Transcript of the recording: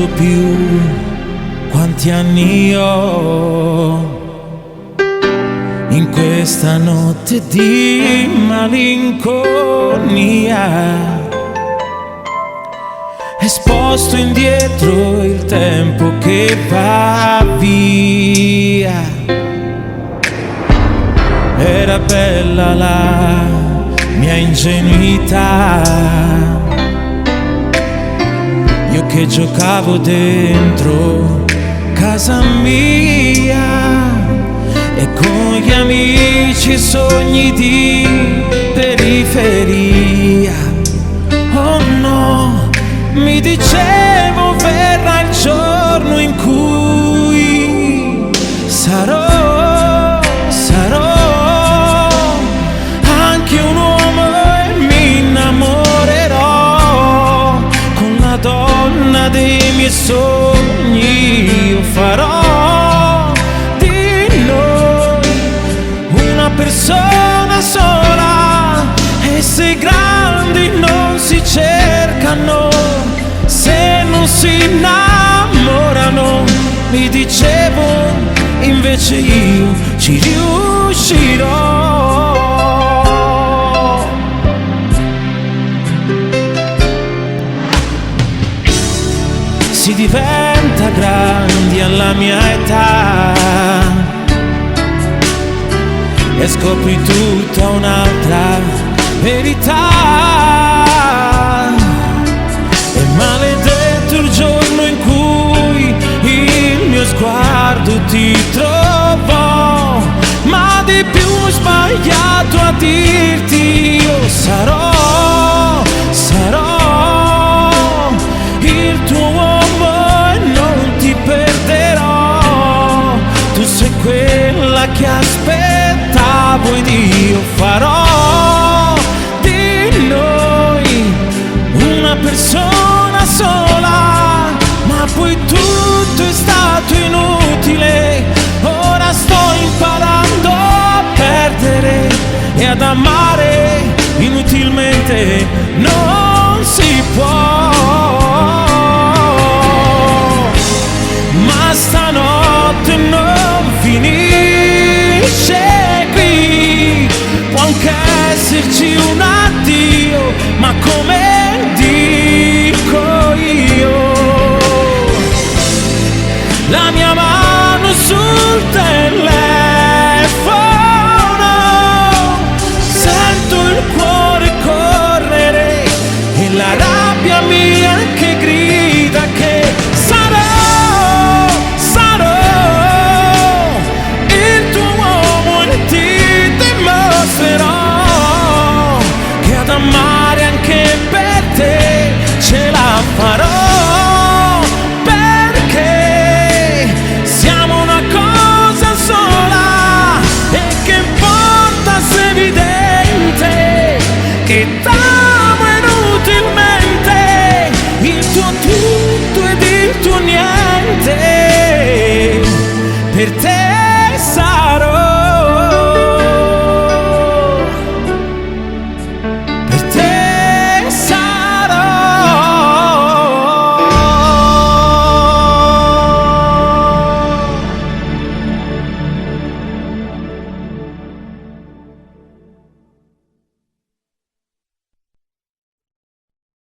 ricordo più quanti anni ho in questa notte di malinconia. E sposto indietro il tempo che va via. Era bella la mia ingenuità, io che giocavo dentro casa mia e con gli amici sogni di periferia. Oh no, mi dicevo verrà il giorno in cui sarò anche un uomo e mi innamorerò con la donna dei miei sogni. Io farò di noi una persona sola, e se grandi non si cercano, se non si innamorano, mi dicevo, invece io ci riuscirò. Si diventa grandi alla mia età e scopri tutta un'altra verità. È maledetto il giorno in cui il mio sguardo ti trovò, ma di più ho sbagliato a dirti io sarò il tuo uomo e non ti perderò. Tu sei quella che aspettavo ed io farò di noi una persona sola. Ma poi tutto è stato inutile, ora sto imparando a perdere e ad amare inutilmente. Non si può, ma stanotte non finisce qui. Può anche esserci un addio, ma come dico io, la mia mano sul telefono, sento il cuore correre e la rabbia mia che grida che sarò il tuo uomo e ti dimostrerò che ad amare anche per te ce la farò, perché siamo una cosa sola e che importa se è evidente che